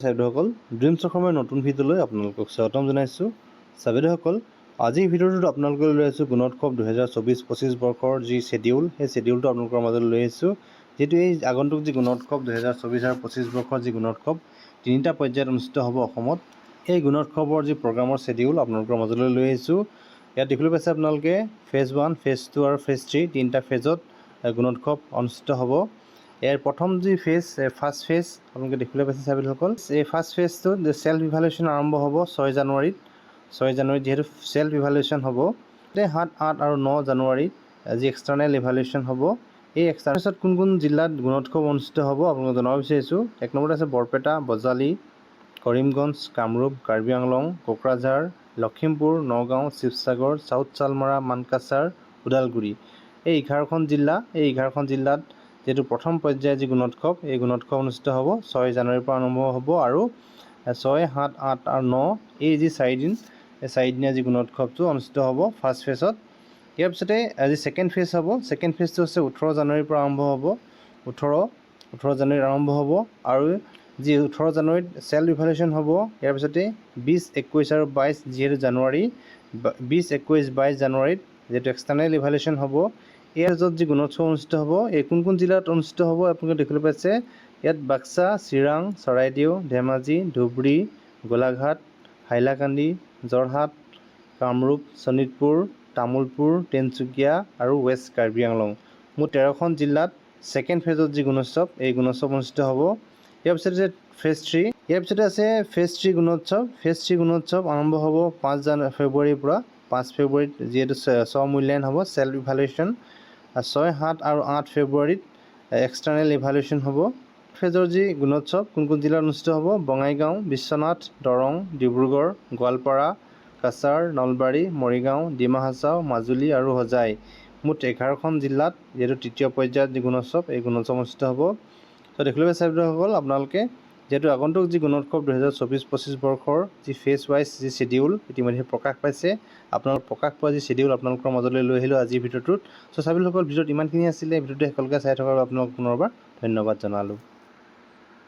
ছাত্ৰসকল dreams অসমৰ নতুন ভিডিঅ'লৈ আপোনালোকক স্বাগতম জনাইছোঁ। ছাত্ৰসকল আজি ভিডিঅ'টোত আপোনালোকক লৈ আহিছোঁ গুণোৎসৱ 2024-25 বৰ্ষৰ যি শেডিউল সেই শেডিউলটো আপোনালোকৰ মাজলৈ লৈ আহিছোঁ। যিহেতু এই আগন্তুক যি গুণোৎসৱ 2024 আৰু 25 বৰ্ষৰ যি গুণোৎসৱ তিনিটা পৰ্যায়ত অনুষ্ঠিত হ'ব অসমত, এই গুণোৎসৱৰ যি প্ৰগ্ৰামৰ শেডিউল আপোনালোকৰ মাজলৈ লৈ আহিছোঁ। ইয়াত দেখিবলৈ পাইছে আপোনালোকে ফেজ 1, ফেজ 2 আৰু ফেজ 3 তিনিটা ফেজত গুণোৎসৱ অনুষ্ঠিত হ'ব। ইয়াৰ প্ৰথম যি ফেজ ফাৰ্ষ্ট ফেজ আপোনালোকে দেখিবলৈ পাইছে ছাত্ৰসকল, এই ফাৰ্ষ্ট ফেজটো চেল্ফ ইভালুৱেশ্যন আৰম্ভ হ'ব 6 জানুৱাৰীত। যিহেতু চেল্ফ ইভালুৱেশ্যন হ'ব, 7, 8 আৰু 9 জানুৱাৰীত যি এক্সটাৰ্নেল ইভালুৱেশ্যন হ'ব। এই এক্সটাৰ্নেলত কোন কোন জিলাত গুণোৎসৱ অনুষ্ঠিত হ'ব আপোনালোকক জনাব বিচাৰিছোঁ। 1 নম্বৰত আছে বৰপেটা, বজালী, কৰিমগঞ্জ, কামৰূপ, কাৰ্বি আংলং, কোকৰাঝাৰ, লখিমপুৰ, নগাঁও, শিৱসাগৰ, চাউথ চালমাৰা, মানকাছাৰ, ওদালগুৰি। এই 11খন জিলাত যিহেতু প্ৰথম পৰ্যায়ৰ যি গুণোৎসৱ এই গুণোৎসৱ অনুষ্ঠিত হ'ব 6 জানুৱাৰীৰ পৰা আৰম্ভ হ'ব আৰু 6, 7, 8 আৰু 9 এই যি 4 দিন, এই 4 দিনীয়া যি গুণোৎসৱটো অনুষ্ঠিত হ'ব ফাৰ্ষ্ট ফেজত। ইয়াৰ পিছতে যি ছেকেণ্ড ফেজ হ'ব, ছেকেণ্ড ফেজটো হৈছে 18 জানুৱাৰীৰ পৰা আৰম্ভ হ'ব। 18 জানুৱাৰীত আৰম্ভ হ'ব আৰু যি 18 জানুৱাৰীত চেল্ফ ইভালুৱেশ্যন হ'ব। ইয়াৰ পিছতে 20, 21 আৰু 22 যিহেতু জানুৱাৰী, 20, 21, 22 জানুৱাৰীত যিহেতু এক্সটাৰ্নেল ইভালুৱেশ্যন হ'ব। ইয়াৰ য'ত যি গুণোৎসৱ অনুষ্ঠিত হ'ব এই কোন কোন জিলাত অনুষ্ঠিত হ'ব আপোনালোকে দেখিবলৈ পাইছে। ইয়াত বাক্সা, চিৰাং, চৰাইদেউ, ধেমাজি, ধুবুৰী, গোলাঘাট, হাইলাকান্দি, যোৰহাট, কামৰূপ, শোণিতপুৰ, তামুলপুৰ, তিনিচুকীয়া আৰু ৱেষ্ট কাৰ্বি আংলং। মুঠ 13খন জিলাত ছেকেণ্ড ফেজত যি গুণোৎসৱ এই গুণোৎসৱ অনুষ্ঠিত হ'ব। ইয়াৰ পিছতে আছে ফেজ 3। ইয়াৰ পিছতে আছে ফেজ 3 গুণোৎসৱ। ফেজ 3 গুণোৎসৱ আৰম্ভ হ'ব 5 ফেব্ৰুৱাৰীৰ পৰা। 5 ফেব্ৰুৱাৰীত যিহেতু স্ব-মূল্যায়ন হ'ব চেল্ফ ইভালুৱেশ্যন। 6, 7 আৰু 8 ফেব্ৰুৱাৰীত এক্সটাৰ্নেল ইভালুৱেশ্যন হ'ব। ফেজৰ যি গুণোৎসৱ কোন কোন জিলাত অনুষ্ঠিত হ'ব, বঙাইগাঁও, বিশ্বনাথ, দৰং, ডিব্ৰুগড়, গোৱালপাৰা, কাছাৰ, নলবাৰী, মৰিগাঁও, ডিমা হাছাও, মাজুলী আৰু হোজাই। মুঠ 11খন জিলাত যিহেতু তৃতীয় পৰ্যায়ত যি গুণোৎসৱ এই গুণোৎসৱ অনুষ্ঠিত হ'ব। তো দেখিবলৈ পাইছে ছাত্ৰসকল আপোনালোকে যিহেতু আগন্তুক যি গুণোৎসৱ 2024-25 বৰ্ষৰ যি ফেজ ৱাইজ যি শেডিউল ইতিমধ্যে প্ৰকাশ পাইছে। আপোনালোক প্ৰকাশ পোৱা যি শেডিউল আপোনালোকৰ মাজলৈ লৈ আহিলোঁ আজিৰ ভিডিঅ'টোত। চ' ছাত্ৰসকল ভিডিঅ'ত ইমানখিনি আছিলে। ভিডিঅ'টো সকলোকে চাই থকাৰ বাবে আপোনালোক পুনৰবাৰ ধন্যবাদ জনালোঁ।